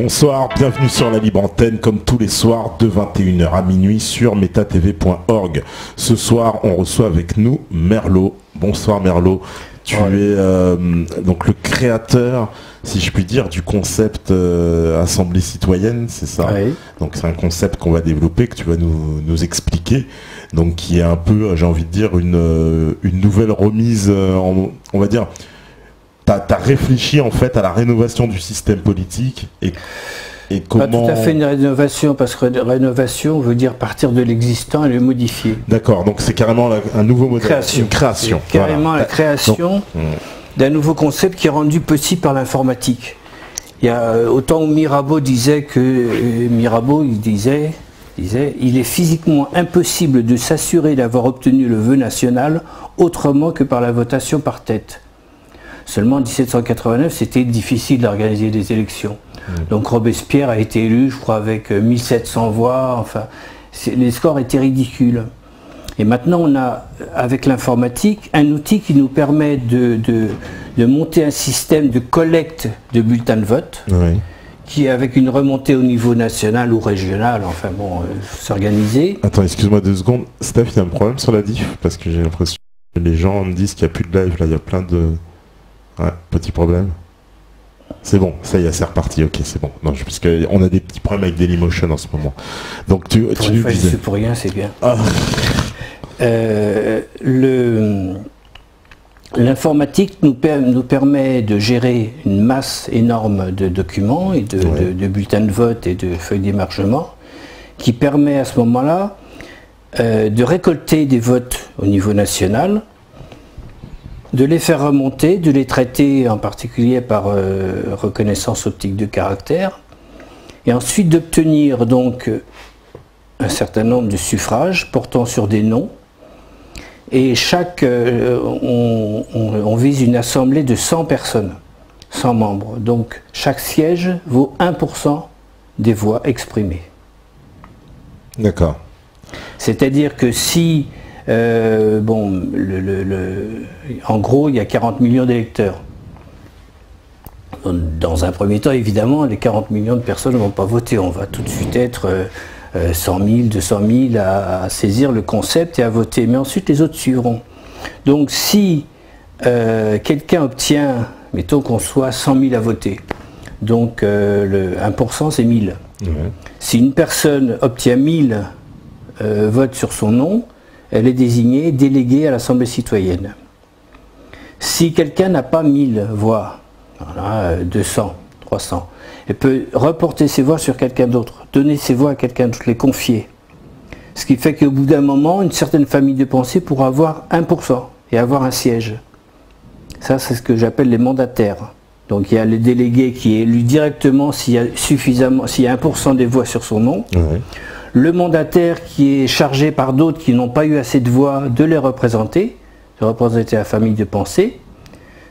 Bonsoir, bienvenue sur la Libre Antenne, comme tous les soirs de 21 h à minuit sur metatv.org. Ce soir, on reçoit avec nous Merlot. Bonsoir Merlot. Tu es donc le créateur, si je puis dire, du concept Assemblée citoyenne, c'est ça? Oui. Donc c'est un concept qu'on va développer, que tu vas nous expliquer. Donc qui est un peu, j'ai envie de dire, une nouvelle remise, on va dire. T'as réfléchi en fait à la rénovation du système politique et comment... Pas tout à fait une rénovation, parce que rénovation veut dire partir de l'existant et le modifier. D'accord, donc c'est carrément un nouveau modèle, une création. C'est carrément la création d'un nouveau concept qui est rendu possible par l'informatique. Il y a autant où Mirabeau disait il est physiquement impossible de s'assurer d'avoir obtenu le vœu national autrement que par la votation par tête. Seulement en 1789, c'était difficile d'organiser des élections. Donc Robespierre a été élu, je crois, avec 1700 voix. Enfin, les scores étaient ridicules. Et maintenant, on a, avec l'informatique, un outil qui nous permet de monter un système de collecte de bulletins de vote, qui, avec une remontée au niveau national ou régional, enfin bon, s'organiser. Attends, excuse-moi 2 secondes. Steph, il y a un problème sur la diff, parce que j'ai l'impression que les gens me disent qu'il n'y a plus de live, là, il y a plein de... Ouais, petit problème. C'est bon, ça y est, c'est reparti, ok, c'est bon. Non, parce qu'on a des petits problèmes avec Dailymotion en ce moment. Donc tu nous disais... pour rien, c'est bien. Ah. L'informatique nous permet de gérer une masse énorme de documents et de bulletins de vote et de feuilles d'émargement, qui permet à ce moment-là de récolter des votes au niveau national, de les faire remonter, de les traiter en particulier par reconnaissance optique de caractère, et ensuite d'obtenir donc un certain nombre de suffrages portant sur des noms, et on vise une assemblée de 100 personnes, 100 membres, donc chaque siège vaut 1% des voix exprimées. D'accord. C'est-à-dire que si en gros, il y a 40 millions d'électeurs. Dans un premier temps, évidemment, les 40 millions de personnes ne vont pas voter. On va tout de suite être 100 000, 200 000 à saisir le concept et à voter. Mais ensuite, les autres suivront. Donc, si quelqu'un obtient, mettons qu'on soit 100 000 à voter, donc le 1% c'est 1000. Si une personne obtient 1000 votes sur son nom, elle est désignée déléguée à l'Assemblée citoyenne. Si quelqu'un n'a pas 1000 voix, voilà, 200, 300, elle peut reporter ses voix sur quelqu'un d'autre, donner ses voix à quelqu'un d'autre, les confier. Ce qui fait qu'au bout d'un moment, une certaine famille de pensée pourra avoir 1% et avoir un siège. Ça, c'est ce que j'appelle les mandataires. Donc il y a le délégué qui est élu directement s'il y a 1% des voix sur son nom. Le mandataire qui est chargé par d'autres qui n'ont pas eu assez de voix de les représenter, de représenter la famille de pensée,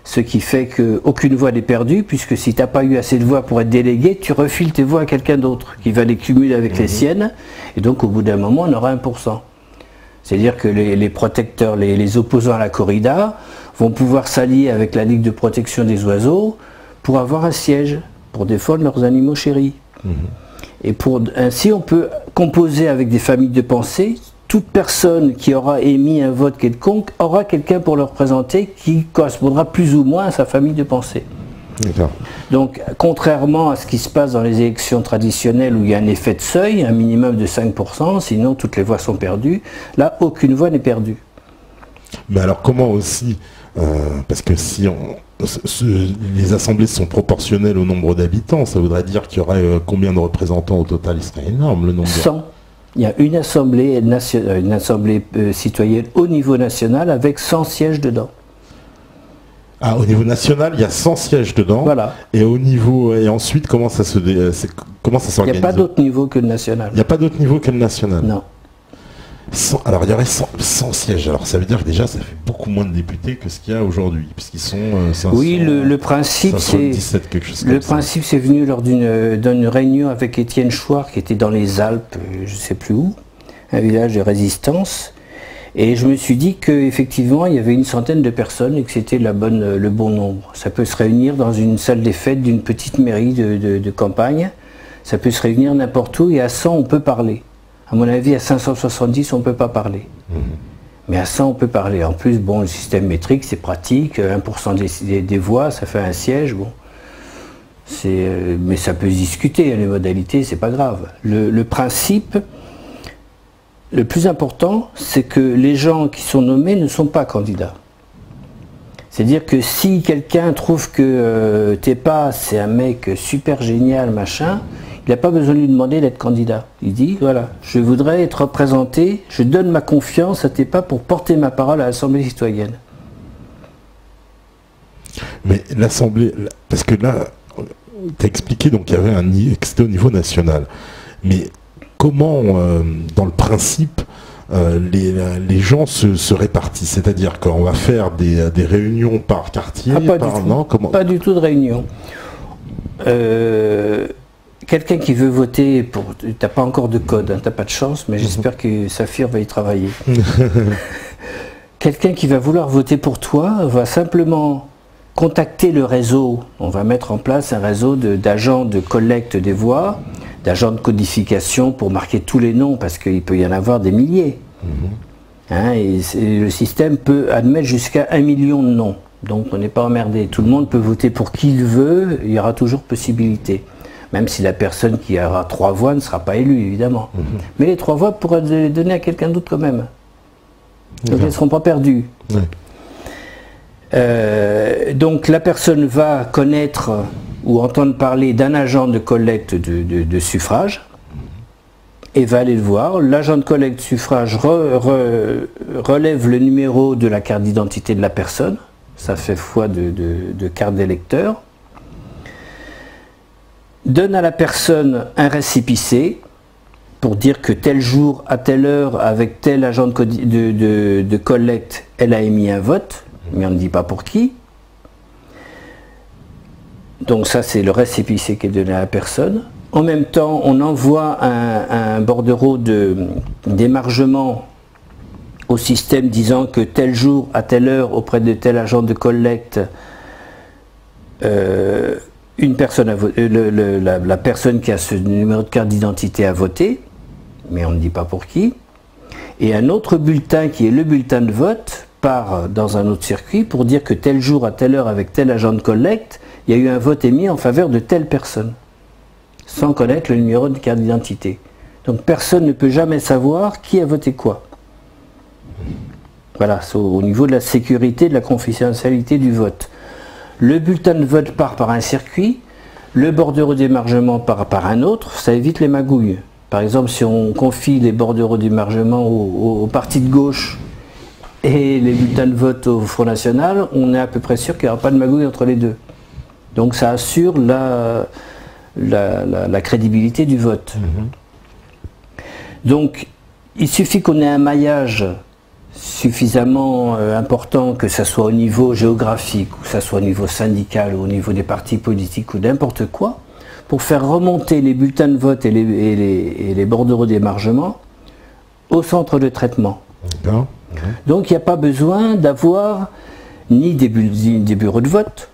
ce qui fait qu'aucune voix n'est perdue, puisque si tu n'as pas eu assez de voix pour être délégué, tu refiles tes voix à quelqu'un d'autre, qui va les cumuler avec les siennes, et donc au bout d'un moment, on aura 1%. C'est-à-dire que les protecteurs, les opposants à la corrida, vont pouvoir s'allier avec la Ligue de protection des oiseaux pour avoir un siège, pour défendre leurs animaux chéris. Et ainsi, on peut composer avec des familles de pensée. Toute personne qui aura émis un vote quelconque aura quelqu'un pour le représenter qui correspondra plus ou moins à sa famille de pensée. Donc, contrairement à ce qui se passe dans les élections traditionnelles où il y a un effet de seuil, un minimum de 5%, sinon toutes les voix sont perdues, là, aucune voix n'est perdue. Mais alors comment aussi, parce que si les assemblées sont proportionnelles au nombre d'habitants, ça voudrait dire qu'il y aurait combien de représentants au total? Il serait énorme le nombre. 100. Il y a une assemblée citoyenne au niveau national avec 100 sièges dedans. Ah, au niveau national, il y a 100 sièges dedans. Voilà. Et au niveau, et ensuite, comment ça s'organise? Il n'y a pas d'autre niveau que le national. Il n'y a pas d'autre niveau que le national. Non. Alors il y aurait 100 sièges, alors ça veut dire que déjà ça fait beaucoup moins de députés que ce qu'il y a aujourd'hui, puisqu'ils sont 500, oui, le principe c'est venu lors d'une réunion avec Étienne Chouard qui était dans les Alpes, je ne sais plus où, un village de résistance, et je me suis dit qu'effectivement il y avait une centaine de personnes et que c'était le bon nombre. Ça peut se réunir dans une salle des fêtes d'une petite mairie de campagne, Ça peut se réunir n'importe où et à 100 on peut parler. À mon avis, à 570 on ne peut pas parler. Mais à 100 on peut parler. En plus, bon, le système métrique c'est pratique, 1% des voix, ça fait un siège, bon. Mais ça peut se discuter, les modalités, c'est pas grave. Le principe, le plus important, c'est que les gens qui sont nommés ne sont pas candidats. C'est-à-dire que si quelqu'un trouve que Tepa, c'est un mec super génial, machin, il n'a pas besoin de lui demander d'être candidat. Il dit, voilà, je voudrais être représenté, je donne ma confiance à Tepa pour porter ma parole à l'Assemblée citoyenne. Mais l'Assemblée, parce que là, tu as expliqué donc qu'il y avait que c'était au niveau national. Mais comment, dans le principe, les gens se répartissent? C'est-à-dire qu'on va faire des réunions par quartier, pas du tout de réunion. Quelqu'un qui veut voter t'as pas encore de code, hein, t'as pas de chance, mais j'espère que Saphir va y travailler. Quelqu'un qui va vouloir voter pour toi va simplement contacter le réseau. On va mettre en place un réseau d'agents de collecte des voix, d'agents de codification pour marquer tous les noms, parce qu'il peut y en avoir des milliers. Hein, et le système peut admettre jusqu'à 1 million de noms. Donc on n'est pas emmerdé. Tout le monde peut voter pour qui il veut, il y aura toujours possibilité. Même si la personne qui aura 3 voix ne sera pas élue, évidemment. Mais les 3 voix pourraient les donner à quelqu'un d'autre quand même. Donc elles ne seront pas perdues. Donc la personne va connaître ou entendre parler d'un agent de collecte de suffrage et va aller le voir. L'agent de collecte de suffrage relève le numéro de la carte d'identité de la personne. Ça fait foi de carte d'électeur. Donne à la personne un récépissé pour dire que tel jour, à telle heure, avec tel agent de collecte, elle a émis un vote, mais on ne dit pas pour qui. Donc ça, c'est le récépissé qui est donné à la personne. En même temps, on envoie un bordereau d'émargement au système disant que tel jour, à telle heure, auprès de tel agent de collecte, une personne la personne qui a ce numéro de carte d'identité a voté, mais on ne dit pas pour qui. Et un autre bulletin qui est le bulletin de vote part dans un autre circuit pour dire que tel jour, à telle heure, avec tel agent de collecte, il y a eu un vote émis en faveur de telle personne, sans connaître le numéro de carte d'identité. Donc personne ne peut jamais savoir qui a voté quoi. Voilà, c'est au niveau de la sécurité, de la confidentialité du vote. Le bulletin de vote part par un circuit, le bordereau d'émargement part par un autre, ça évite les magouilles. Par exemple, si on confie les bordereaux d'émargement au parti de gauche et les bulletins de vote au Front National, on est à peu près sûr qu'il n'y aura pas de magouille entre les deux. Donc ça assure la crédibilité du vote. Donc il suffit qu'on ait un maillage suffisamment important, que ce soit au niveau géographique, ou que ce soit au niveau syndical, ou au niveau des partis politiques, ou n'importe quoi, pour faire remonter les bulletins de vote et les bordereaux d'émargement au centre de traitement. Donc il n'y a pas besoin d'avoir ni des bureaux de vote,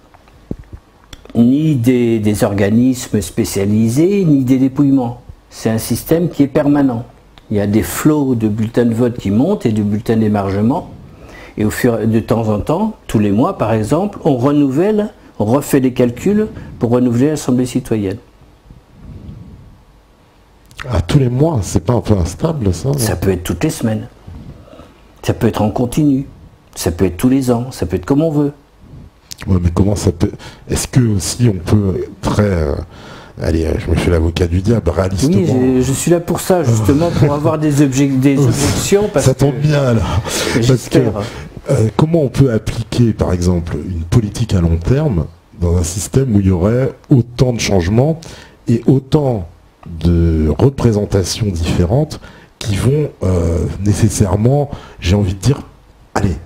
ni des organismes spécialisés, ni des dépouillements. C'est un système qui est permanent. Il y a des flots de bulletins de vote qui montent et de bulletins d'émargement. Et au fur de temps en temps, tous les mois par exemple, on renouvelle, on refait des calculs pour renouveler l'Assemblée citoyenne. Ah, tous les mois, c'est pas un peu instable ça? Ça peut être toutes les semaines. Ça peut être en continu. Ça peut être tous les ans. Ça peut être comme on veut. Ouais, mais comment ça peut... Est-ce que aussi on peut allez, je me fais l'avocat du diable, réalistement. Oui, je suis là pour ça, justement, pour avoir des objections. Ça tombe bien, là. Parce que, comment on peut appliquer, par exemple, une politique à long terme dans un système où il y aurait autant de changements et autant de représentations différentes qui vont nécessairement, j'ai envie de dire, allez,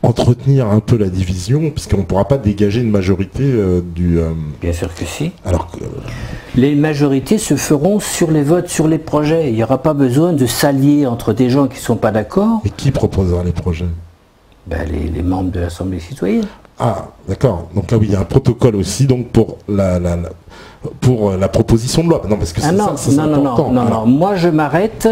entretenir un peu la division, puisqu'on ne pourra pas dégager une majorité du... Bien sûr que si. Alors que, les majorités se feront sur les votes, sur les projets. Il n'y aura pas besoin de s'allier entre des gens qui ne sont pas d'accord. Et qui proposera les projets? Les membres de l'Assemblée citoyenne. Ah, d'accord. Donc là, oui, il y a un protocole aussi donc pour la proposition de loi. Non, parce que non. Moi, je m'arrête.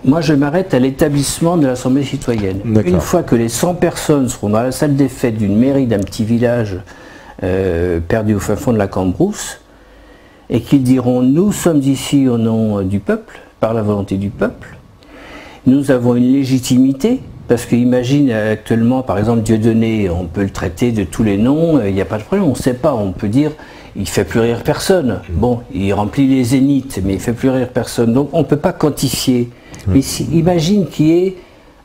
Moi, je m'arrête à l'établissement de l'Assemblée citoyenne. Une fois que les 100 personnes seront dans la salle des fêtes d'une mairie d'un petit village perdu au fin fond de la Cambrousse, et qu'ils diront « Nous sommes ici au nom du peuple, par la volonté du peuple. Nous avons une légitimité. » Parce qu'imagine actuellement, par exemple, Dieudonné, on peut le traiter de tous les noms, il n'y a pas de problème, on ne sait pas, on peut dire il ne fait plus rire personne. Bon, il remplit les zéniths, mais il ne fait plus rire personne. Donc on ne peut pas quantifier. Mais imagine qu'il y ait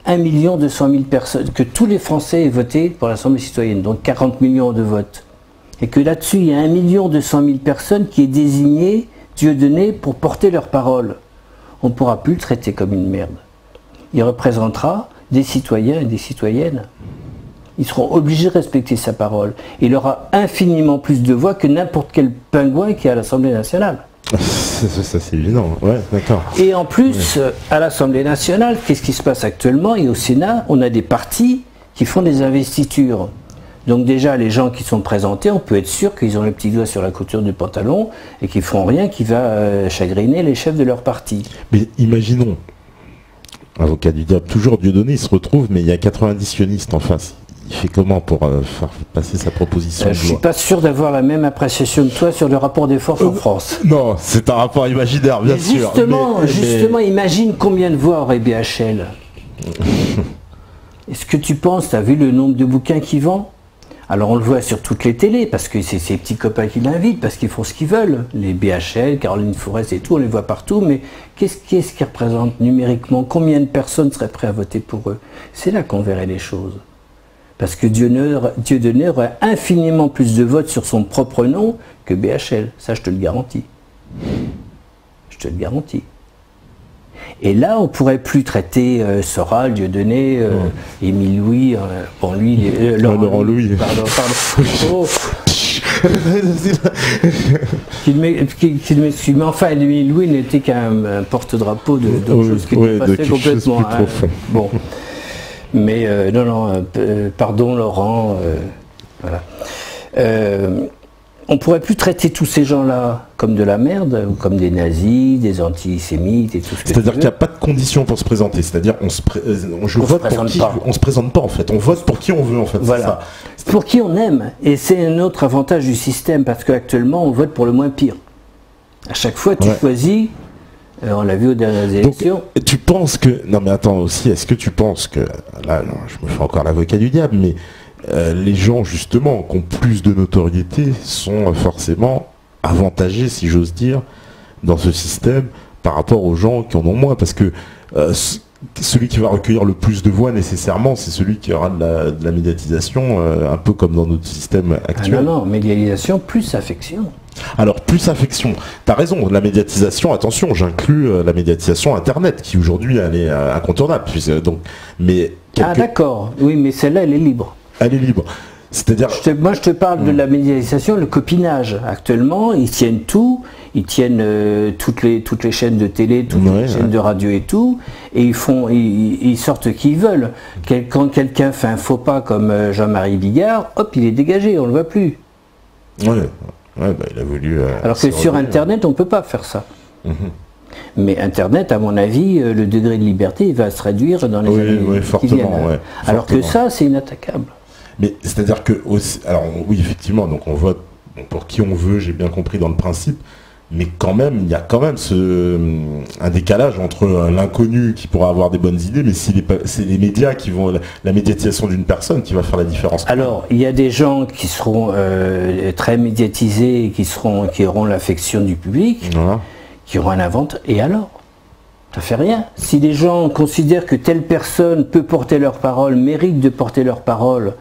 1 200 000 personnes, que tous les Français aient voté pour l'Assemblée citoyenne, donc 40 millions de votes. Et que là-dessus, il y a 1 200 000 personnes qui aient désigné Dieudonné pour porter leur parole. On ne pourra plus le traiter comme une merde. Il représentera des citoyens et des citoyennes. Ils seront obligés de respecter sa parole. Il aura infiniment plus de voix que n'importe quel pingouin qui est à l'Assemblée nationale. Ça c'est évident, ouais, d'accord. Et en plus, à l'Assemblée nationale, qu'est-ce qui se passe actuellement? Et au Sénat, on a des partis qui font des investitures. Donc déjà, les gens qui sont présentés, on peut être sûr qu'ils ont le petit doigt sur la couture du pantalon et qu'ils ne font rien qui va chagriner les chefs de leur parti. Mais imaginons, avocat du diable, toujours Dieudonné, il se retrouve, mais il y a 90 sionistes en face. Il fait comment pour faire passer sa proposition de loi? Je ne suis pas sûr d'avoir la même appréciation que toi sur le rapport des forces en France. Non, c'est un rapport imaginaire, bien sûr. Justement, imagine combien de voix aurait BHL. Est-ce que tu penses, tu as vu le nombre de bouquins qu'ils vendent? Alors on le voit sur toutes les télés, parce que c'est ces petits copains qui l'invitent, parce qu'ils font ce qu'ils veulent. Les BHL, Caroline Fourest et tout, on les voit partout, mais qu'est-ce qu'ils représentent numériquement? Combien de personnes seraient prêtes à voter pour eux? C'est là qu'on verrait les choses. Parce que Dieudonné aurait infiniment plus de votes sur son propre nom que BHL. Ça, je te le garantis. Je te le garantis. Et là, on ne pourrait plus traiter Soral, Dieudonné, Émile Louis, bon lui, Laurent Louis. Pardon. Oh. Qu'il m'excuse. Mais enfin, Émile Louis n'était qu'un porte-drapeau d'autres choses qui passaient complètement. Bon. Mais pardon Laurent, voilà. On ne pourrait plus traiter tous ces gens-là comme de la merde, ou comme des nazis, des antisémites et tout ce que tu veux. C'est-à-dire qu'il n'y a pas de conditions pour se présenter. C'est-à-dire on se présente pas en fait. On vote pour qui on veut en fait. Voilà. C'est ça. Pour qui on aime. Et c'est un autre avantage du système parce qu'actuellement on vote pour le moins pire. À chaque fois tu choisis. On l'a vu aux dernières élections. Donc, tu penses que... Non mais attends aussi, est-ce que tu penses que... Là, non, je me fais encore l'avocat du diable, mais les gens justement qui ont plus de notoriété sont forcément avantagés, si j'ose dire, dans ce système par rapport aux gens qui en ont moins. Parce que celui qui va recueillir le plus de voix nécessairement, c'est celui qui aura de la médiatisation, un peu comme dans notre système actuel. Non, médiatisation plus affection. Alors, plus affection, tu as raison, la médiatisation, attention, j'inclus la médiatisation Internet, qui aujourd'hui, elle est incontournable. D'accord, oui, mais celle-là, elle est libre. Elle est libre. C'est-à-dire... Moi, je te parle de la médiatisation, le copinage. Actuellement, ils tiennent tout, ils tiennent toutes les chaînes de télé, toutes les chaînes de radio et tout, et ils sortent ce qu'ils veulent. Quand quelqu'un fait un faux pas comme Jean-Marie Bigard, hop, il est dégagé, on ne le voit plus. Ouais, il a voulu... Alors que sur Internet, on ne peut pas faire ça. Mais Internet, à mon avis, le degré de liberté il va se réduire dans les années qui viennent. Alors que ça, c'est inattaquable. Mais c'est-à-dire que... Alors oui, effectivement, donc on vote pour qui on veut, j'ai bien compris dans le principe, mais quand même, il y a quand même un décalage entre l'inconnu qui pourra avoir des bonnes idées, mais c'est les médias qui vont... La médiatisation d'une personne qui va faire la différence. Alors, il y a des gens qui seront très médiatisés et qui auront l'affection du public, qui auront un avantage. Et alors? Ça fait rien. Si les gens considèrent que telle personne peut porter leur parole, mérite de porter leur parole,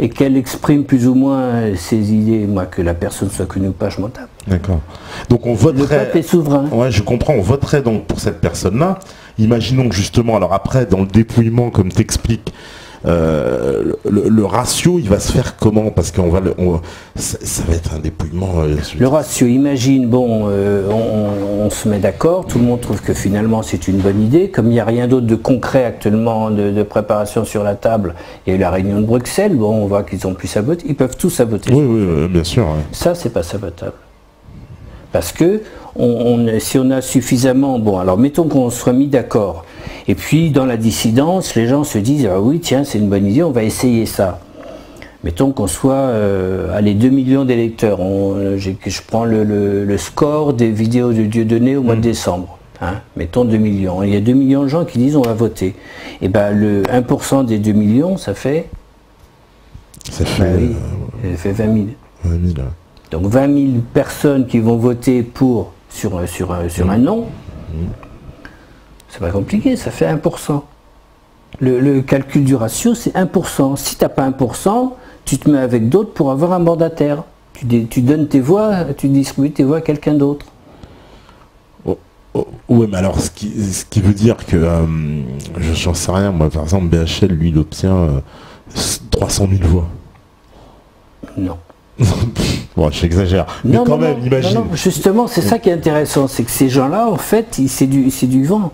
et qu'elle exprime plus ou moins ses idées, moi, que la personne soit connue ou pas, je m'en tape. D'accord. Donc on voterait... Le peuple est souverain. Ouais, je comprends. On voterait donc pour cette personne-là. Imaginons que justement, alors après, dans le dépouillement, comme t'expliques, le ratio, il va se faire comment? Parce qu'on va, ça va être un dépouillement. Le ratio, imagine, bon, on se met d'accord, tout le monde trouve que finalement c'est une bonne idée. Comme il n'y a rien d'autre de concret actuellement de préparation sur la table, il y a eu la réunion de Bruxelles, bon, on voit qu'ils ont pu saboter, ils peuvent tout saboter. Oui, bien sûr. Ouais. Ça, c'est pas sabotable. Parce que si on a suffisamment, bon, alors mettons qu'on soit mis d'accord, et puis dans la dissidence, les gens se disent, ah oui, tiens, c'est une bonne idée, on va essayer ça. Mettons qu'on soit, allez, 2 millions d'électeurs, je prends le score des vidéos de Dieudonné au mois de décembre, hein, mettons 2 millions, il y a 2 millions de gens qui disent on va voter, et bien le 1% des 2 millions, ça fait... Ça fait, oui, ça fait 20 000. 20 000, ouais. Donc 20 000 personnes qui vont voter sur un non, c'est pas compliqué, ça fait 1%. Le calcul du ratio, c'est 1%. Si tu n'as pas 1%, tu te mets avec d'autres pour avoir un mandataire. Tu donnes tes voix, tu distribues tes voix à quelqu'un d'autre. Oui, mais alors ce qui veut dire que, j'en sais rien, moi par exemple, BHL, lui, il obtient 300 000 voix. Non. Bon, j'exagère. Mais quand même, imagine. Non, justement, c'est ça qui est intéressant, c'est que ces gens-là, en fait, c'est du vent.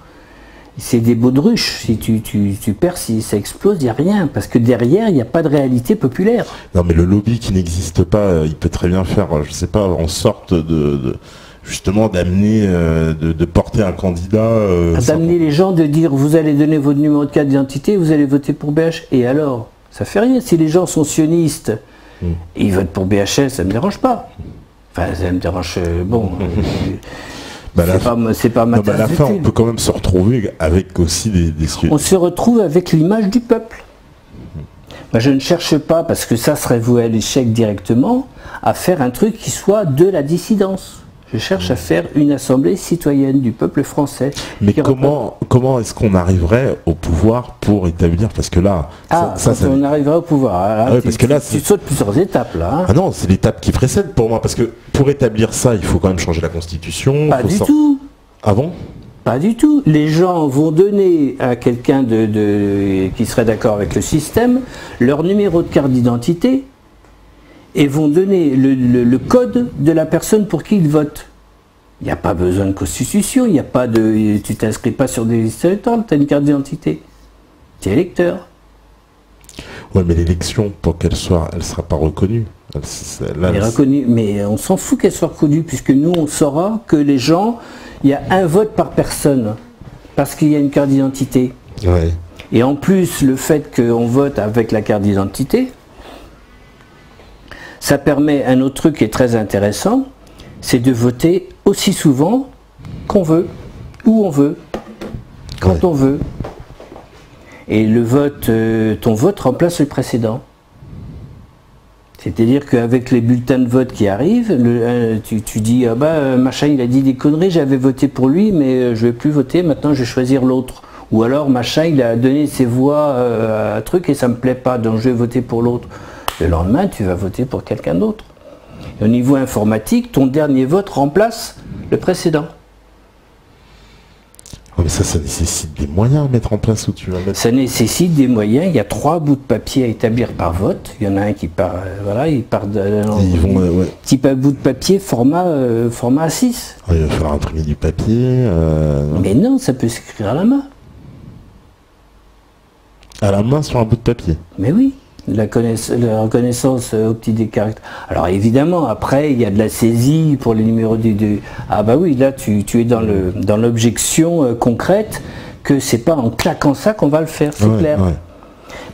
C'est des baudruches. Si tu perds, si ça explose, il n'y a rien. Parce que derrière, il n'y a pas de réalité populaire. Non, mais le lobby qui n'existe pas, il peut très bien faire, je sais pas, en sorte justement d'amener, de porter un candidat. D'amener les gens, de dire, vous allez donner votre numéro de carte d'identité, vous allez voter pour BH. Et alors, ça fait rien. Si les gens sont sionistes, et ils votent pour BHL, ça ne me dérange pas. Enfin, ça me dérange... bon... c'est pas ma tasse à la de fin, thé. on peut quand même se retrouver avec aussi des On se retrouve avec l'image du peuple. Moi, je ne cherche pas, parce que ça serait voué à l'échec directement, à faire un truc qui soit de la dissidence. Je cherche à faire une assemblée citoyenne du peuple français. Mais comment est-ce qu'on arriverait au pouvoir pour établir, parce que là... on arriverait au pouvoir. Là, parce que là, tu sautes plusieurs étapes, là. Hein. Ah non, c'est l'étape qui précède pour moi, parce que pour établir ça, il faut quand même changer la Constitution. Pas du tout. Ah bon ? Pas du tout. Les gens vont donner à quelqu'un qui serait d'accord avec le système leur numéro de carte d'identité et vont donner le code de la personne pour qui ils votent. Il n'y a pas besoin de constitution, il n'y a pas de... Tu t'inscris pas sur des listes électorales, tu as une carte d'identité. Tu es électeur. Oui, mais l'élection, pour qu'elle soit, elle ne sera pas reconnue. Elle est reconnue, mais on s'en fout qu'elle soit reconnue, puisque nous, on saura que les gens, il y a un vote par personne, parce qu'il y a une carte d'identité. Ouais. Et en plus, le fait qu'on vote avec la carte d'identité, ça permet un autre truc qui est très intéressant, c'est de voter aussi souvent qu'on veut, où on veut, quand on veut. Et le vote, ton vote remplace le précédent. C'est-à-dire qu'avec les bulletins de vote qui arrivent, tu dis, ah bah machin il a dit des conneries, j'avais voté pour lui, mais je ne vais plus voter, maintenant je vais choisir l'autre. Ou alors machin il a donné ses voix à un truc et ça ne me plaît pas, donc je vais voter pour l'autre. Le lendemain, tu vas voter pour quelqu'un d'autre. Au niveau informatique, ton dernier vote remplace le précédent. Oh, mais ça nécessite des moyens à mettre en place où tu vas mettre. Ça nécessite des moyens. Il y a 3 bouts de papier à établir par vote. Il y en a un qui part, voilà, il part type un bout de papier format A6. Oh, il va falloir imprimer du papier. Mais non, ça peut s'écrire à la main. À la main sur un bout de papier. Mais oui. La reconnaissance optique des caractères. Alors évidemment, après, il y a de la saisie pour les numéros Ah bah oui, là, tu es dans l'objection concrète que c'est pas en claquant ça qu'on va le faire, c'est clair. Ouais.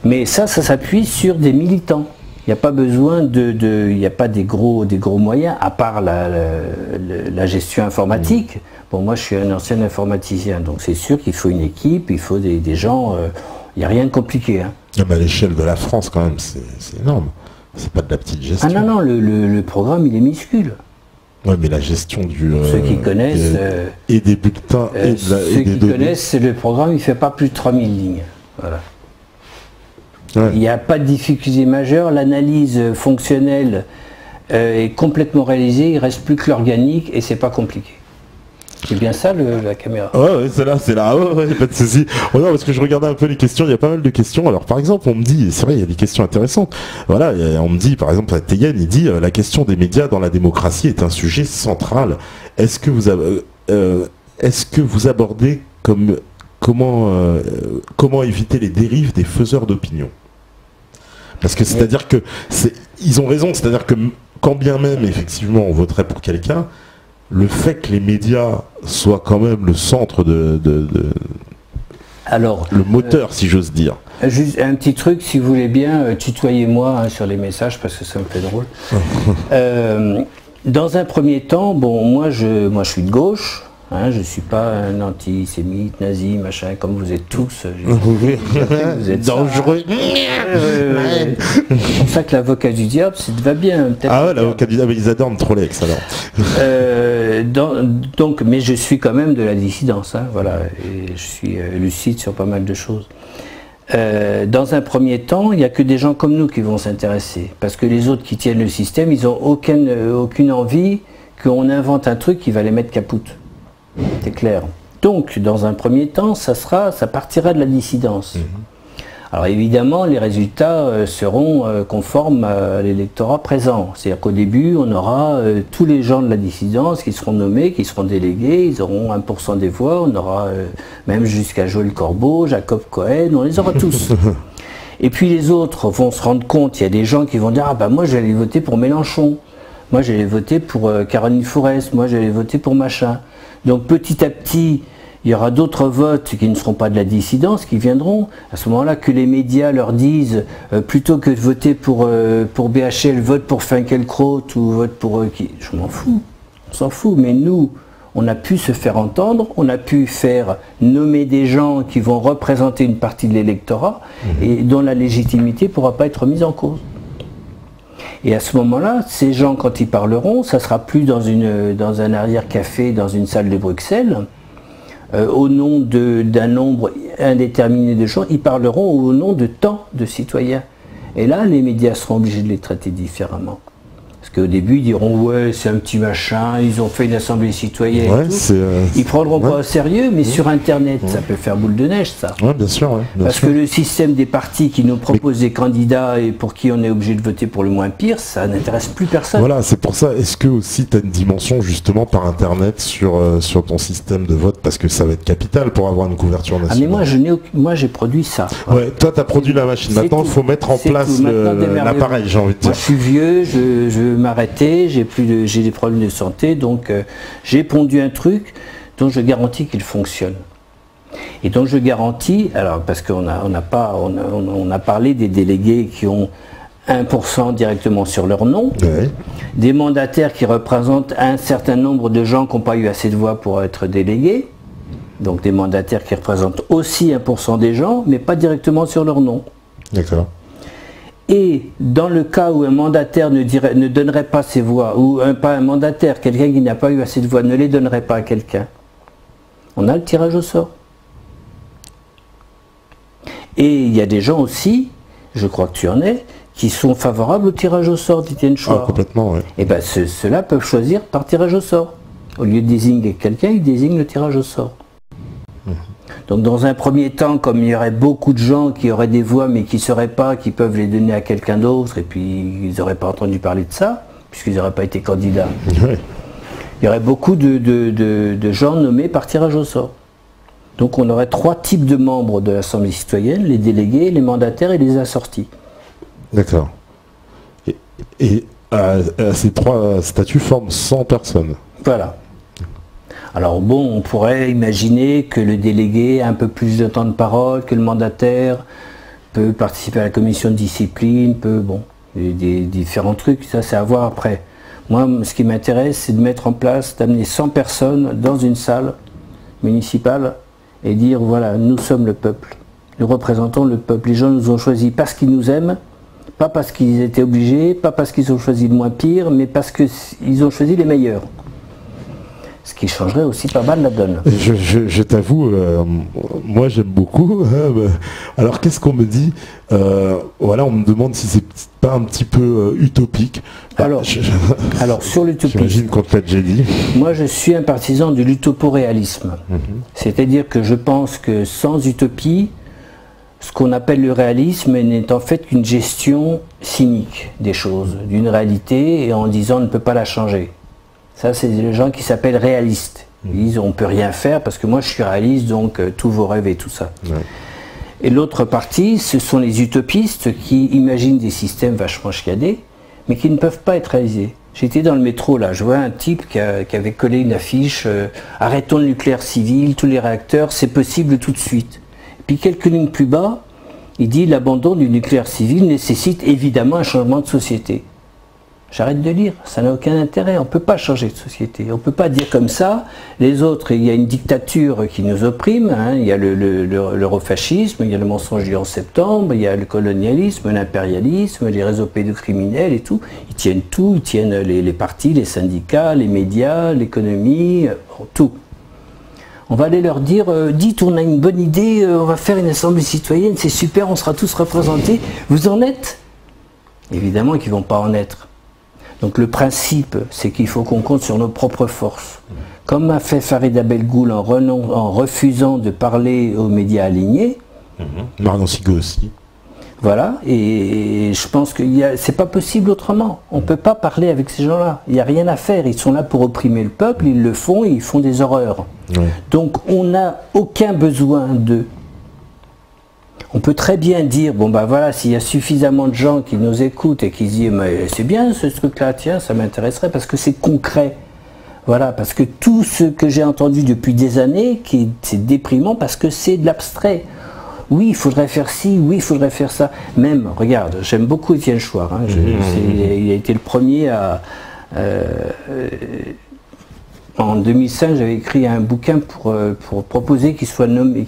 Mais ça s'appuie sur des militants. Il n'y a pas besoin il n'y a pas des gros moyens, à part la gestion informatique. Bon, moi, je suis un ancien informaticien, donc c'est sûr qu'il faut une équipe, il faut des gens... Il n'y a rien de compliqué. Hein. Mais à l'échelle de la France, quand même, c'est énorme. C'est pas de la petite gestion. Ah non, le programme, il est minuscule. Oui, mais la gestion du... ceux qui connaissent... et des bulletins et de la... Ceux qui connaissent, le programme, il ne fait pas plus de 3000 lignes. Voilà. Ouais. Il n'y a pas de difficulté majeure. L'analyse fonctionnelle est complètement réalisée. Il ne reste plus que l'organique et c'est pas compliqué. C'est bien ça la caméra. Ouais, c'est là, ouais, pas de souci. Oh non, parce que je regardais un peu les questions, il y a pas mal de questions. Alors par exemple, on me dit, c'est vrai, il y a des questions intéressantes. Voilà, on me dit, par exemple, à Teyen, il dit, la question des médias dans la démocratie est un sujet central. Est-ce que vous abordez comment éviter les dérives des faiseurs d'opinion? Parce que c'est-à-dire que ils ont raison, c'est-à-dire que quand bien même effectivement on voterait pour quelqu'un, le fait que les médias soient quand même le centre Alors, le moteur, si j'ose dire. Juste un petit truc, si vous voulez bien, tutoyez-moi sur les messages parce que ça me fait drôle. Dans un premier temps, bon, moi je suis de gauche. Hein, je ne suis pas un antisémite, nazi, machin, comme vous êtes tous. Vous êtes dangereux. C'est pour ça que l'avocat du diable, ça te va bien. Ah ouais, l'avocat du diable, ils adorent me troller avec ça. Donc, mais je suis quand même de la dissidence. Hein, voilà, et je suis lucide sur pas mal de choses. Dans un premier temps, il n'y a que des gens comme nous qui vont s'intéresser. Parce que les autres qui tiennent le système, ils n'ont aucune envie qu'on invente un truc qui va les mettre capoute. C'est clair. Donc, dans un premier temps, ça partira de la dissidence. Alors évidemment, les résultats seront conformes à l'électorat présent. C'est-à-dire qu'au début, on aura tous les gens de la dissidence qui seront nommés, qui seront délégués, ils auront 1% des voix, on aura même jusqu'à Joël Corbeau, Jacob Cohen, on les aura tous. Et puis les autres vont se rendre compte, il y a des gens qui vont dire « Ah ben moi j'allais voter pour Mélenchon, moi j'allais voter pour Caroline Fourest, moi j'allais voter pour machin ». Donc petit à petit, il y aura d'autres votes qui ne seront pas de la dissidence, qui viendront. À ce moment-là, que les médias leur disent, plutôt que de voter pour BHL, vote pour Finkielkraut ou vote pour qui. Je m'en fous, on s'en fout. Mais nous, on a pu se faire entendre, on a pu faire nommer des gens qui vont représenter une partie de l'électorat et dont la légitimité ne pourra pas être mise en cause. Et à ce moment-là, ces gens, quand ils parleront, ça ne sera plus dans un arrière-café, dans une salle de Bruxelles, au nom d'un nombre indéterminé de gens, ils parleront au nom de tant de citoyens. Et là, les médias seront obligés de les traiter différemment. Parce qu'au début, ils diront « ouais, c'est un petit machin, ils ont fait une assemblée citoyenne ouais, ». Ils prendront pas au sérieux, mais sur Internet, ça peut faire boule de neige, ça. Ouais, bien sûr. Ouais, parce que le système des partis qui nous proposent des candidats et pour qui on est obligé de voter pour le moins pire, ça n'intéresse plus personne. Voilà, c'est pour ça. Est-ce que aussi tu as une dimension justement par Internet sur ton système de vote, parce que ça va être capital pour avoir une couverture nationale. Ah mais moi j'ai produit ça. Ouais, toi tu as produit la machine. Maintenant il faut mettre en place l'appareil, j'ai envie de dire. Moi je suis vieux, je veux m'arrêter, j'ai des problèmes de santé, donc j'ai pondu un truc dont je garantis qu'il fonctionne. Et dont je garantis, alors parce qu'on a parlé des délégués qui ont 1% directement sur leur nom, ouais. Des mandataires qui représentent un certain nombre de gens qui n'ont pas eu assez de voix pour être délégués, donc des mandataires qui représentent aussi 1% des gens, mais pas directement sur leur nom. D'accord. Et dans le cas où un mandataire ne donnerait pas ses voix, ou pas un mandataire, quelqu'un qui n'a pas eu assez de voix, ne les donnerait pas à quelqu'un, on a le tirage au sort. Et il y a des gens aussi, je crois que tu en es, qui sont favorables au tirage au sort d'Étienne Chouard. Ah, complètement, oui. Et bien ceux-là peuvent choisir par tirage au sort. Au lieu de désigner quelqu'un, ils désignent le tirage au sort. Donc dans un premier temps, comme il y aurait beaucoup de gens qui auraient des voix mais qui ne sauraient pas, qui peuvent les donner à quelqu'un d'autre, et puis ils n'auraient pas entendu parler de ça, puisqu'ils n'auraient pas été candidats. Oui. Il y aurait beaucoup de gens nommés par tirage au sort. Donc on aurait 3 types de membres de l'Assemblée citoyenne, les délégués, les mandataires et les assortis. D'accord. Et ces 3 statuts forment 100 personnes. Voilà. Alors bon, on pourrait imaginer que le délégué a un peu plus de temps de parole, que le mandataire peut participer à la commission de discipline, des différents trucs, ça c'est à voir après. Moi, ce qui m'intéresse, c'est de mettre en place, d'amener 100 personnes dans une salle municipale et dire, voilà, nous sommes le peuple, nous représentons le peuple, les gens nous ont choisis parce qu'ils nous aiment, pas parce qu'ils étaient obligés, pas parce qu'ils ont choisi le moins pire, mais parce qu'ils ont choisi les meilleurs. Ce qui changerait aussi pas mal la donne. Je t'avoue, moi j'aime beaucoup. Alors qu'est-ce qu'on me dit? Voilà, on me demande si c'est pas un petit peu utopique. Alors sur l'utopie, j'imagine qu'on te l'a déjà dit. Moi je suis un partisan de l'utoporéalisme. C'est-à-dire que je pense que sans utopie, ce qu'on appelle le réalisme n'est en fait qu'une gestion cynique des choses, d'une réalité, et en disant on ne peut pas la changer. Ça, c'est les gens qui s'appellent réalistes. Ils disent on ne peut rien faire parce que moi je suis réaliste, donc tous vos rêves et tout ça. Ouais. Et l'autre partie, ce sont les utopistes qui imaginent des systèmes vachement chiadés, mais qui ne peuvent pas être réalisés. J'étais dans le métro, là, je vois un type qui avait collé une affiche arrêtons le nucléaire civil, tous les réacteurs, c'est possible tout de suite. Et puis quelques lignes plus bas, il dit l'abandon du nucléaire civil nécessite évidemment un changement de société. J'arrête de lire, ça n'a aucun intérêt, on ne peut pas changer de société, on ne peut pas dire comme ça, les autres, il y a une dictature qui nous opprime, hein, il y a l'eurofascisme, il y a le mensonge du 11 septembre, il y a le colonialisme, l'impérialisme, les réseaux pédocriminels et tout, ils tiennent les partis, les syndicats, les médias, l'économie, tout. On va aller leur dire, dites, on a une bonne idée, on va faire une assemblée citoyenne, c'est super, on sera tous représentés, vous en êtes? Évidemment qu'ils ne vont pas en être. Donc le principe, c'est qu'il faut qu'on compte sur nos propres forces. Comme a fait Farid Abelgoul en refusant de parler aux médias alignés. Marion Sigaud aussi. Voilà, et je pense que c'est pas possible autrement. On ne peut pas parler avec ces gens-là. Il n'y a rien à faire. Ils sont là pour opprimer le peuple, ils le font, ils font des horreurs. Ouais. Donc on n'a aucun besoin d'eux. On peut très bien dire, bon ben voilà, s'il y a suffisamment de gens qui nous écoutent et qui se disent, mais c'est bien ce truc-là, tiens, ça m'intéresserait parce que c'est concret. Voilà, parce que tout ce que j'ai entendu depuis des années, c'est déprimant parce que c'est de l'abstrait. Oui, il faudrait faire ci, oui, il faudrait faire ça. Même, regarde, j'aime beaucoup Étienne Chouard. Hein, il a été le premier à... en 2005, j'avais écrit un bouquin pour proposer qu'il soit nommé,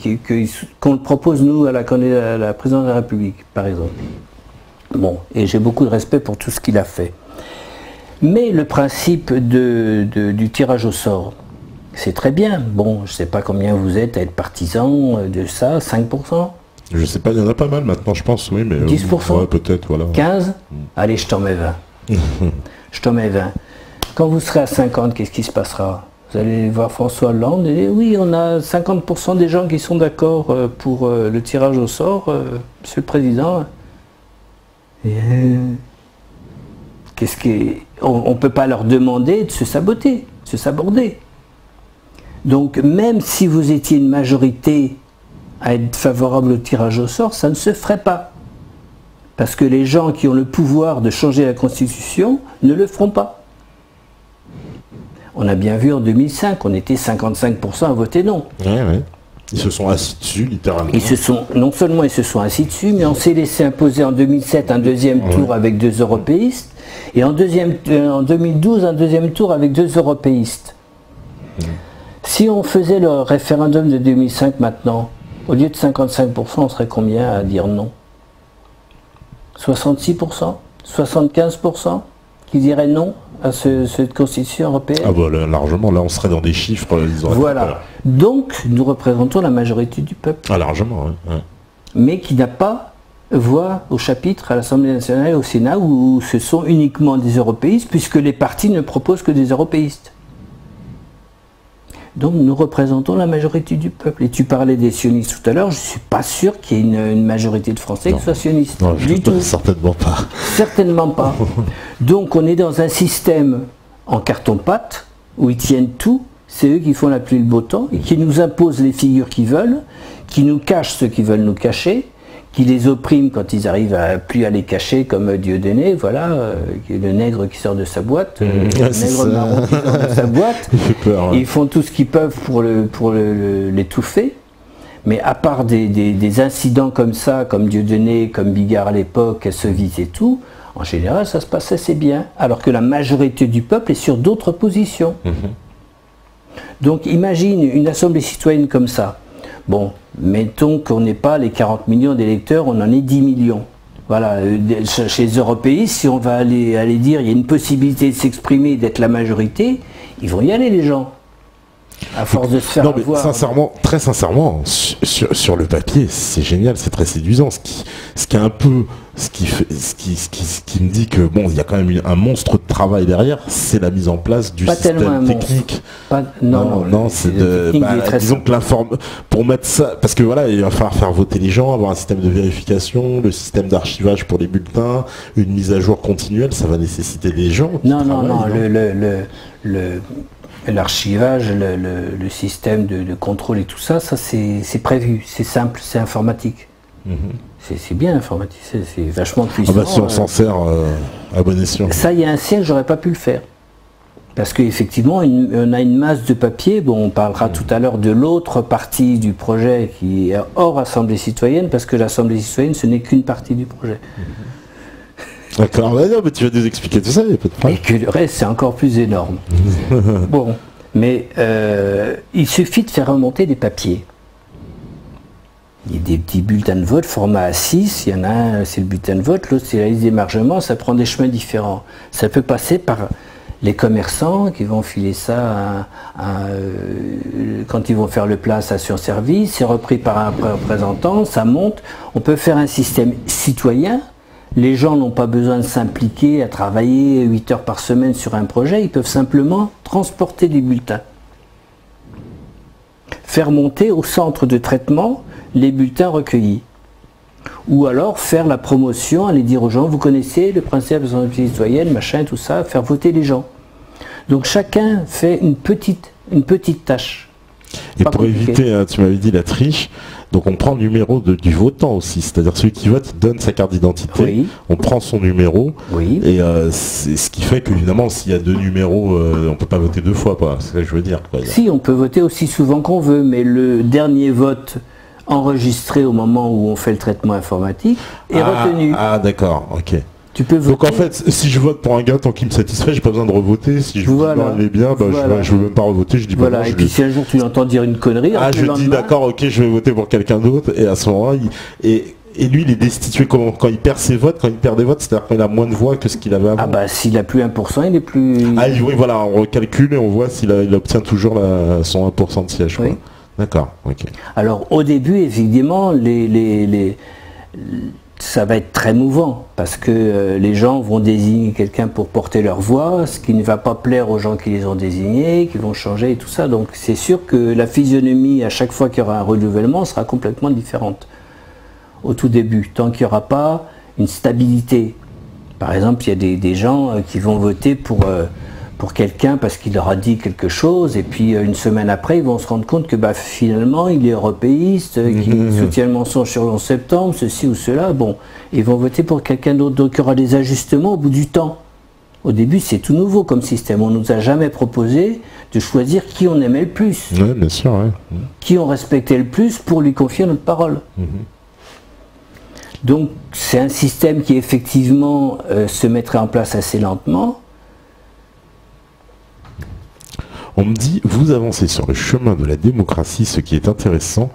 qu'on le propose nous à la présidence de la République, par exemple. Bon, et j'ai beaucoup de respect pour tout ce qu'il a fait. Mais le principe du tirage au sort, c'est très bien. Bon, je ne sais pas combien vous êtes à être partisan de ça, 5%? Je ne sais pas, il y en a pas mal maintenant, je pense, oui, mais... 10%? Ouais, peut-être, voilà. 15? Allez, je t'en mets 20. Je t'en mets 20. Quand vous serez à 50, qu'est-ce qui se passera? Vous allez voir François Hollande et dire, oui, on a 50% des gens qui sont d'accord pour le tirage au sort, Monsieur le Président. Et, on ne peut pas leur demander de se saboter, de se saborder. Donc même si vous étiez une majorité à être favorable au tirage au sort, ça ne se ferait pas. Parce que les gens qui ont le pouvoir de changer la Constitution ne le feront pas. On a bien vu en 2005, on était 55% à voter non. Ouais. Ils se sont assis dessus, littéralement. Non seulement ils se sont assis dessus, mais on s'est laissé imposer en 2007 un deuxième tour avec 2 européistes, et en 2012 un deuxième tour avec 2 européistes. Si on faisait le référendum de 2005 maintenant, au lieu de 55%, on serait combien à dire non? 66%? 75% qui diraient non à cette constitution européenne? Ah bah largement, là on serait dans des chiffres, ils auraient voilà. Donc nous représentons la majorité du peuple. Ah largement, oui. Ouais. Mais qui n'a pas voix au chapitre à l'Assemblée nationale et au Sénat où ce sont uniquement des européistes puisque les partis ne proposent que des européistes. Donc nous représentons la majorité du peuple. Et tu parlais des sionistes tout à l'heure, je ne suis pas sûr qu'il y ait une majorité de Français qui soient sionistes. Non, du tout. Certainement pas. Certainement pas. Donc on est dans un système en carton-pâte où ils tiennent tout, c'est eux qui font la pluie et le beau temps, et qui nous imposent les figures qu'ils veulent, qui nous cachent ceux qui veulent nous cacher, qui les oppriment quand ils arrivent à plus à les cacher, comme Dieudonné, voilà, le nègre qui sort de sa boîte, le nègre marron qui sort de sa boîte. Peur, ils font tout ce qu'ils peuvent pour l'étouffer. Mais à part des incidents comme ça, comme Dieudonné, comme Bigard à l'époque, Kassovitz et tout, en général ça se passe assez bien, alors que la majorité du peuple est sur d'autres positions. Donc imagine une assemblée citoyenne comme ça. Bon, mettons qu'on n'ait pas les 40 millions d'électeurs, on en est 10 millions. Voilà, chez les européistes, si on va aller dire il y a une possibilité de s'exprimer, d'être la majorité, ils vont y aller les gens. À force de se faire non, mais avoir. sincèrement, très sincèrement, sur le papier, c'est génial, c'est très séduisant. Ce qui est un peu, ce qui me dit que bon, il y a quand même un monstre de travail derrière, c'est la mise en place du système technique. Non, c'est disons que pour mettre ça, parce que voilà, il va falloir faire voter les gens, avoir un système de vérification, le système d'archivage pour les bulletins, une mise à jour continuelle, ça va nécessiter des gens. Non, l'archivage, le système de contrôle et tout ça, c'est prévu, c'est simple, c'est informatique. C'est bien informatique, c'est vachement puissant. Ah bah si on s'en sert à bon escient. Ça, il y a un siècle, j'aurais pas pu le faire. Parce qu'effectivement, on a une masse de papier. Bon, on parlera tout à l'heure de l'autre partie du projet qui est hors Assemblée citoyenne, parce que l'Assemblée citoyenne, ce n'est qu'une partie du projet. D'accord, mais tu vas nous expliquer tout ça, il n'y a pas de problème. Et que le reste, c'est encore plus énorme. Bon, mais il suffit de faire remonter des papiers. Il y a des petits bulletins de vote format A6, il y en a un, c'est le bulletin de vote, l'autre c'est la liste d'émargement, ça prend des chemins différents. Ça peut passer par les commerçants qui vont filer ça quand ils vont faire le plein à station-service, c'est repris par un représentant, ça monte. On peut faire un système citoyen. Les gens n'ont pas besoin de s'impliquer à travailler 8 heures par semaine sur un projet, ils peuvent simplement transporter des bulletins. Faire monter au centre de traitement les bulletins recueillis. Ou alors faire la promotion, aller dire aux gens, vous connaissez le principe de l'Assemblée citoyenne, machin, tout ça, faire voter les gens. Donc chacun fait une petite tâche. Et pour éviter, tu m'avais dit la triche, donc on prend le numéro du votant aussi, c'est-à-dire celui qui vote donne sa carte d'identité, oui. On prend son numéro, oui. Et c'est ce qui fait qu'évidemment s'il y a deux numéros, on ne peut pas voter deux fois, c'est ce que je veux dire. Si, on peut voter aussi souvent qu'on veut, mais le dernier vote enregistré au moment où on fait le traitement informatique est retenu. Ah d'accord, ok. Tu peux voter. Donc en fait, si je vote pour un gars tant qu'il me satisfait, j'ai pas besoin de revoter. Si je voilà. dis non, il est bien, je veux même pas revoter, je dis voilà. Et puis si un jour tu entends dire une connerie, je dis d'accord, ok, je vais voter pour quelqu'un d'autre, et à ce moment-là, et lui, il est destitué quand il perd ses votes, quand il perd des votes, c'est-à-dire qu'il a moins de voix que ce qu'il avait avant. Ah bah s'il a plus 1%, il est plus. Ah oui, voilà, on recalcule et on voit s'il obtient toujours son 1% de siège. Oui. D'accord, ok. Alors au début, évidemment, ça va être très mouvant parce que les gens vont désigner quelqu'un pour porter leur voix, ce qui ne va pas plaire aux gens qui les ont désignés, qui vont changer et tout ça. Donc c'est sûr que la physionomie, à chaque fois qu'il y aura un renouvellement, sera complètement différente au tout début, tant qu'il n'y aura pas une stabilité. Par exemple, il y a des gens qui vont voter pour quelqu'un parce qu'il leur a dit quelque chose, et puis une semaine après, ils vont se rendre compte que finalement, il est européiste, qu'il soutient le mensonge sur le 11 septembre, ceci ou cela. Bon, ils vont voter pour quelqu'un d'autre. Donc il y aura des ajustements au bout du temps. Au début, c'est tout nouveau comme système. On ne nous a jamais proposé de choisir qui on aimait le plus. Oui, bien sûr. Ouais. Qui on respectait le plus pour lui confier notre parole. Donc c'est un système qui effectivement se mettrait en place assez lentement. On me dit, vous avancez sur le chemin de la démocratie, ce qui est intéressant,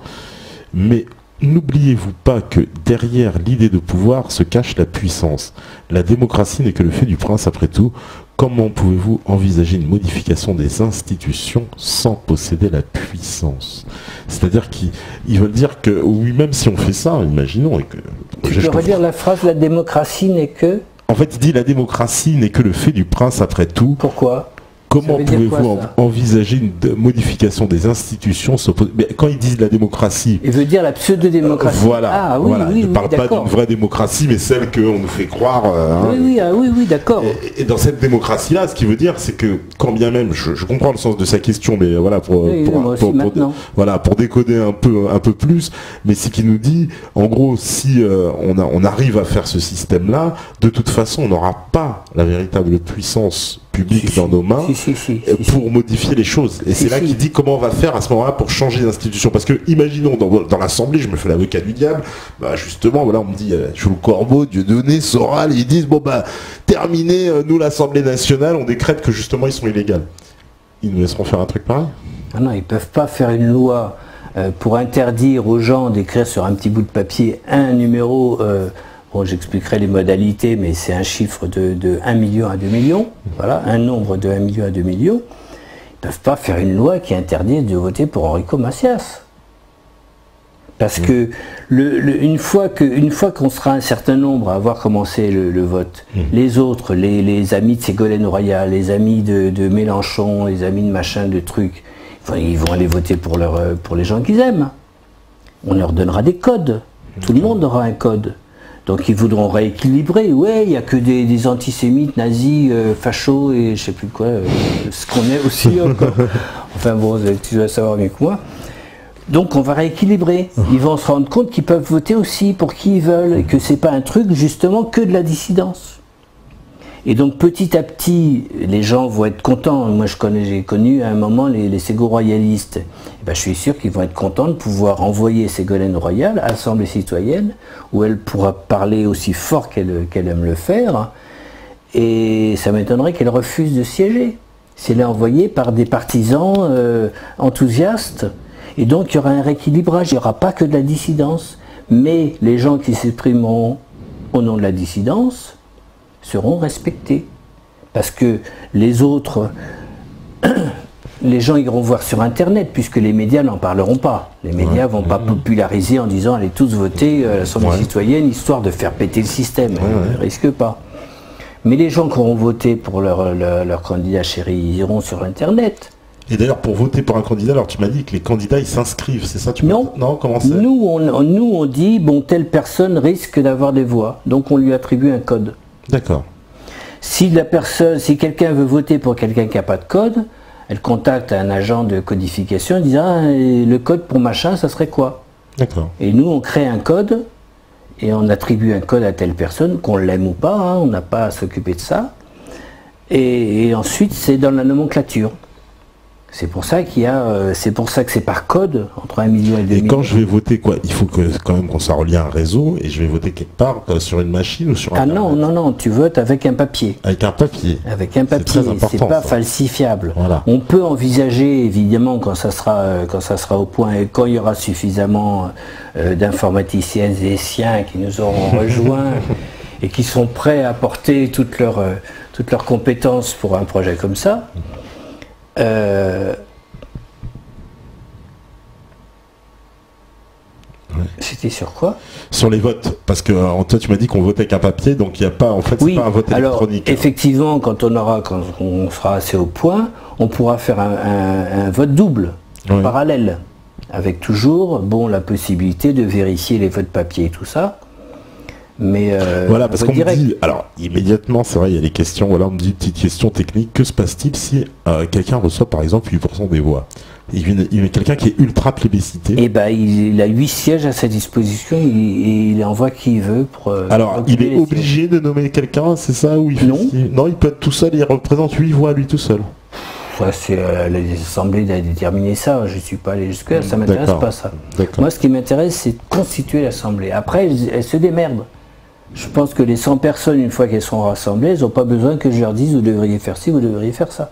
mais n'oubliez-vous pas que derrière l'idée de pouvoir se cache la puissance. La démocratie n'est que le fait du prince après tout. Comment pouvez-vous envisager une modification des institutions sans posséder la puissance? C'est-à-dire qu'ils veulent dire que, oui, même si on fait ça, imaginons... Et que, tu peux redire la phrase, la démocratie n'est que... En fait, il dit, la démocratie n'est que le fait du prince après tout. Pourquoi? Comment pouvez-vous envisager une modification des institutions? Mais quand ils disent la démocratie... Il veut dire la pseudo-démocratie. Voilà. Ah, oui, voilà. Oui, il ne parle pas d'une vraie démocratie, mais celle qu'on nous fait croire. Oui, d'accord. Et dans cette démocratie-là, ce qui veut dire, c'est que, quand bien même, je comprends le sens de sa question, mais voilà, pour décoder un peu plus, mais c'est qu'il nous dit, en gros, si on arrive à faire ce système-là, de toute façon, on n'aura pas la véritable puissance public dans nos mains pour modifier les choses. Et c'est là qu'il dit comment on va faire à ce moment-là pour changer d'institution. Parce que imaginons dans l'Assemblée, je me fais l'avocat du diable, justement, voilà, on me dit Jules Corbeau, Dieudonné, Soral, ils disent terminé, nous l'Assemblée nationale, on décrète que justement ils sont illégaux. Ils nous laisseront faire un truc pareil? Ah non, ils peuvent pas faire une loi pour interdire aux gens d'écrire sur un petit bout de papier un numéro. Bon, j'expliquerai les modalités, mais c'est un chiffre de 1 million à 2 millions. Voilà, un nombre de 1 million à 2 millions. ne peuvent pas faire une loi qui interdit de voter pour Enrico Macias. Parce que une fois qu'on sera un certain nombre à avoir commencé le vote, les autres, les amis de Ségolène Royal, les amis de Mélenchon, les amis de machin, de trucs, ils vont aller voter pour les gens qu'ils aiment. On leur donnera des codes. Tout le monde aura un code. Donc ils voudront rééquilibrer. Ouais, il n'y a que des antisémites, nazis, fachos et je sais plus quoi, ce qu'on est aussi encore. Enfin bon, tu dois savoir mieux que moi. Donc on va rééquilibrer. Ils vont se rendre compte qu'ils peuvent voter aussi pour qui ils veulent et que c'est pas un truc justement que de la dissidence. Et donc petit à petit, les gens vont être contents. Moi j'ai connu à un moment les ségo-royalistes. Et ben, je suis sûr qu'ils vont être contents de pouvoir envoyer Ségolène Royal à l'Assemblée citoyenne où elle pourra parler aussi fort qu'elle aime le faire. Et ça m'étonnerait qu'elle refuse de siéger. Si elle est envoyée par des partisans enthousiastes. Et donc il y aura un rééquilibrage, il n'y aura pas que de la dissidence, mais les gens qui s'exprimeront au nom de la dissidence seront respectés. Parce que les autres, les gens iront voir sur Internet, puisque les médias n'en parleront pas. Les médias ne vont pas populariser en disant allez tous voter à l'Assemblée citoyenne, histoire de faire péter le système. Ils ne risquent pas. Mais les gens qui auront voté pour leur candidat chéri, ils iront sur Internet. Et d'ailleurs, pour voter pour un candidat, alors tu m'as dit que les candidats, ils s'inscrivent, c'est ça? Non, comment c'est? Nous, on dit, bon, telle personne risque d'avoir des voix, donc on lui attribue un code. D'accord. Si quelqu'un veut voter pour quelqu'un qui n'a pas de code, elle contacte un agent de codification en disant, ah, le code pour machin, ça serait quoi? D'accord. Et nous, on crée un code, et on attribue un code à telle personne, qu'on l'aime ou pas, hein, on n'a pas à s'occuper de ça. Et ensuite, c'est dans la nomenclature. C'est pour ça que c'est par code entre 1,5 million. Et quand je vais voter, quoi, il faut quand même qu'on soit relié à un réseau et je vais voter quelque part sur une machine ou sur Internet. Ah non, tu votes avec un papier. Avec un papier. Avec un papier, c'est pas falsifiable. Voilà. On peut envisager évidemment quand ça sera au point et quand il y aura suffisamment d'informaticiennes et siens qui nous auront rejoints et qui sont prêts à apporter toutes leurs compétences pour un projet comme ça. C'était sur quoi? Sur les votes, parce que toi tu m'as dit qu'on votait avec un papier, donc il n'y a pas, en fait, c'est pas un vote électronique. Effectivement, quand on sera assez au point, on pourra faire un vote double, parallèle, avec toujours, la possibilité de vérifier les votes papier et tout ça. Mais voilà, parce qu'on me dit, alors immédiatement, c'est vrai, il y a des questions, voilà, on me dit petite question technique, que se passe-t-il si quelqu'un reçoit par exemple 8% des voix? Il y a quelqu'un qui est ultra plébiscité. Eh ben, il a 8 sièges à sa disposition, il envoie qui il veut pour. Alors, il est obligé de nommer quelqu'un, c'est ça ou Non, il peut être tout seul, il représente 8 voix lui tout seul. C'est les assemblées à déterminer ça, je ne suis pas allé jusque-là, ça ne m'intéresse pas ça. Moi, ce qui m'intéresse, c'est de constituer l'assemblée. Après, elle se démerde. Je pense que les 100 personnes, une fois qu'elles sont rassemblées, elles n'ont pas besoin que je leur dise vous devriez faire ci, vous devriez faire ça.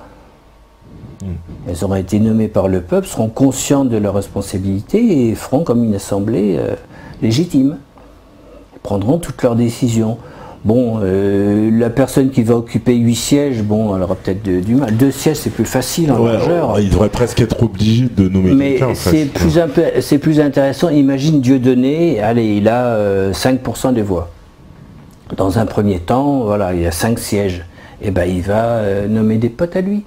Elles auront été nommées par le peuple, seront conscientes de leurs responsabilités et feront comme une assemblée légitime. Elles prendront toutes leurs décisions. La personne qui va occuper 8 sièges, elle aura peut-être du mal. 2 sièges, c'est plus facile en largeur. Il devrait presque être obligé de nommer quelqu'un. Mais c'est plus intéressant. Imagine Dieudonné, allez, il a 5% des voix. Dans un premier temps, voilà, il y a 5 sièges. Et ben, il va nommer des potes à lui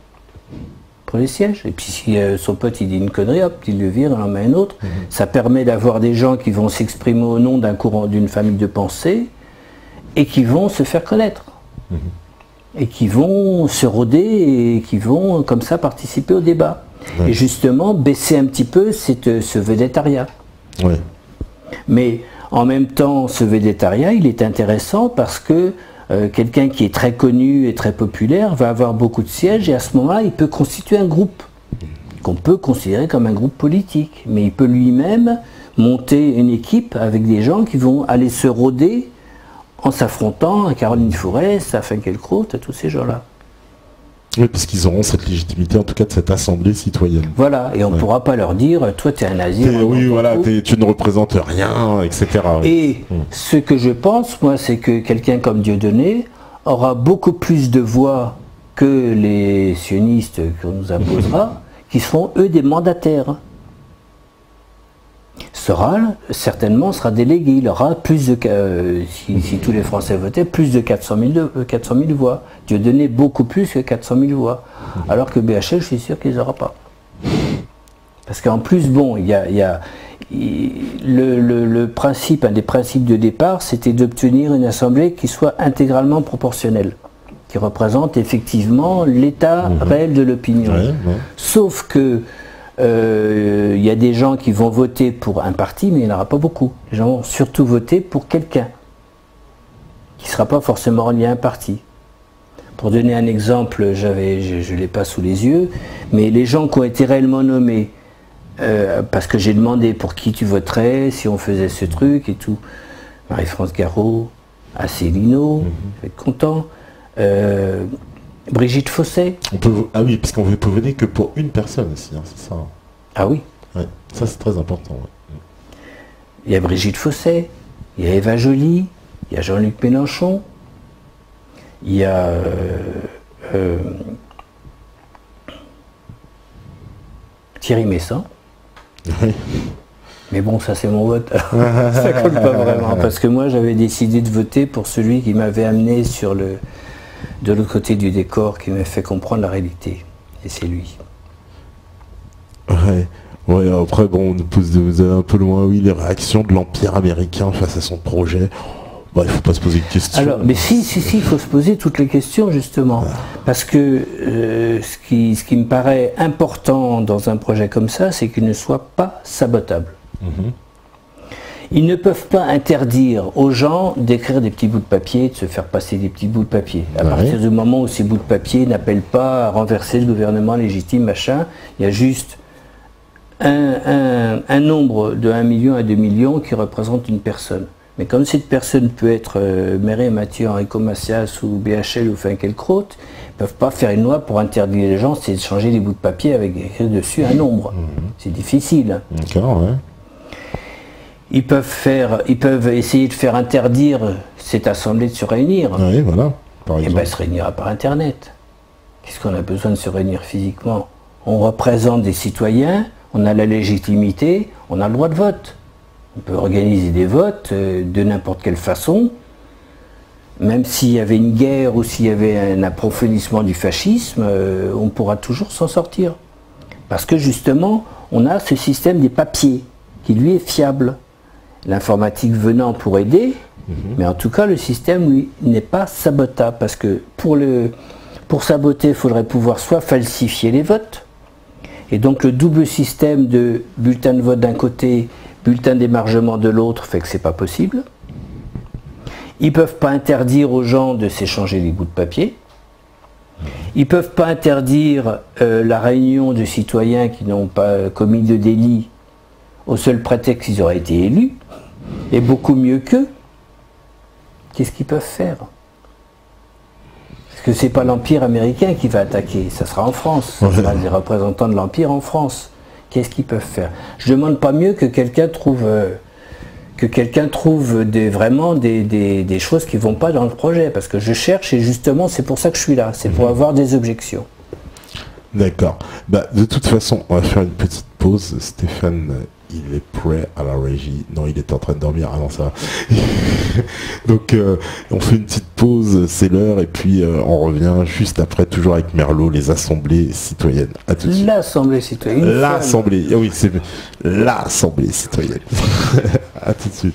pour les sièges. Et puis si son pote il dit une connerie, hop, il le vire, il en met un autre. Ça permet d'avoir des gens qui vont s'exprimer au nom d'un courant, d'une famille de pensée, et qui vont se faire connaître. Et qui vont se rôder et qui vont comme ça participer au débat. Et justement baisser un petit peu ce védettariat. Mais en même temps, ce védettariat, il est intéressant parce que quelqu'un qui est très connu et très populaire va avoir beaucoup de sièges et à ce moment-là, il peut constituer un groupe qu'on peut considérer comme un groupe politique. Mais il peut lui-même monter une équipe avec des gens qui vont aller se rôder en s'affrontant à Caroline Fourest, à Finkielkraut, à tous ces gens-là. Oui, parce qu'ils auront cette légitimité, en tout cas, de cette assemblée citoyenne. Voilà, et on ne pourra pas leur dire, toi, tu es un nazi. Oui, voilà, tu ne représentes rien, etc. Et ce que je pense, moi, c'est que quelqu'un comme Dieudonné aura beaucoup plus de voix que les sionistes qu'on nous imposera, qui seront eux des mandataires. Soral, certainement, sera délégué. Il aura plus de, si tous les Français votaient, plus de 400 000 voix. Dieudonné beaucoup plus que 400 000 voix. Alors que BHL, je suis sûr qu'ils n'auront pas. Parce qu'en plus, bon, il y a le principe, un des principes de départ, c'était d'obtenir une assemblée qui soit intégralement proportionnelle, qui représente effectivement l'état réel de l'opinion. Ouais, ouais. Sauf que il y a des gens qui vont voter pour un parti, mais il n'y en aura pas beaucoup. Les gens vont surtout voter pour quelqu'un qui ne sera pas forcément relié à un parti. Pour donner un exemple, je ne l'ai pas sous les yeux, mais les gens qui ont été réellement nommés, parce que j'ai demandé pour qui tu voterais, si on faisait ce truc et tout. Marie-France Garot, Asselineau, je vais être content. Brigitte Fossé. Ah oui, parce qu'on ne peut voter que pour une personne aussi, hein, c'est ça. Ah oui. Ouais, ça c'est très important. Ouais. Il y a Brigitte Fossé, il y a Eva Joly, il y a Jean-Luc Mélenchon, il y a Thierry Messant. Oui. Mais bon, ça c'est mon vote, alors ça colle pas vraiment, parce que moi j'avais décidé de voter pour celui qui m'avait amené de l'autre côté du décor, qui m'a fait comprendre la réalité, et c'est lui. Ouais, après bon, on nous pousse un peu loin, oui, les réactions de l'Empire américain face à son projet. Bah, il ne faut pas se poser de questions. Alors, mais si, il faut se poser toutes les questions, justement. Parce que ce qui me paraît important dans un projet comme ça, c'est qu'il ne soit pas sabotable. Ils ne peuvent pas interdire aux gens d'écrire des petits bouts de papier, de se faire passer des petits bouts de papier. À partir du moment où ces bouts de papier n'appellent pas à renverser le gouvernement légitime, machin, il y a juste un nombre de 1 million à 2 millions qui représente une personne. Mais comme cette personne peut être Mireille Mathieu, Enrico Macias ou BHL ou Finkielkraut, ils ne peuvent pas faire une loi pour interdire les gens, c'est de changer les bouts de papier avec écrit dessus un nombre. C'est difficile. D'accord, ouais. Ils peuvent essayer de faire interdire cette assemblée de se réunir. Oui, voilà, par exemple. Et bien, se réunira par Internet. Qu'est-ce qu'on a besoin de se réunir physiquement? On représente des citoyens, on a la légitimité, on a le droit de vote. On peut organiser des votes de n'importe quelle façon, même s'il y avait une guerre ou s'il y avait un approfondissement du fascisme, on pourra toujours s'en sortir. Parce que justement, on a ce système des papiers qui lui est fiable. L'informatique venant pour aider, mais en tout cas le système lui n'est pas sabotable, parce que pour saboter, il faudrait pouvoir soit falsifier les votes, et donc le double système de bulletin de vote d'un côté, bulletin d'émargement de l'autre fait que c'est pas possible. Ils peuvent pas interdire aux gens de s'échanger les bouts de papier. Ils peuvent pas interdire la réunion de citoyens qui n'ont pas commis de délit au seul prétexte qu'ils auraient été élus, et beaucoup mieux qu'eux. Qu'est-ce qu'ils peuvent faire? Parce que c'est pas l'Empire américain qui va attaquer, ça sera en France. Ça sera les représentants de l'Empire en France. Qu'est-ce qu'ils peuvent faire? Je demande pas mieux que quelqu'un trouve vraiment des choses qui vont pas dans le projet, parce que je cherche, et justement c'est pour ça que je suis là, c'est pour avoir des objections. D'accord. Bah, de toute façon, on va faire une petite pause. Stéphane, il est prêt à la régie. Non, il est en train de dormir. Ah non, ça va. Donc, on fait une petite pause, c'est l'heure, et puis on revient juste après, toujours avec Merlot, les assemblées citoyennes. À tout de suite. L'assemblée citoyenne. L'assemblée, oui, c'est l'assemblée citoyenne. À tout de suite.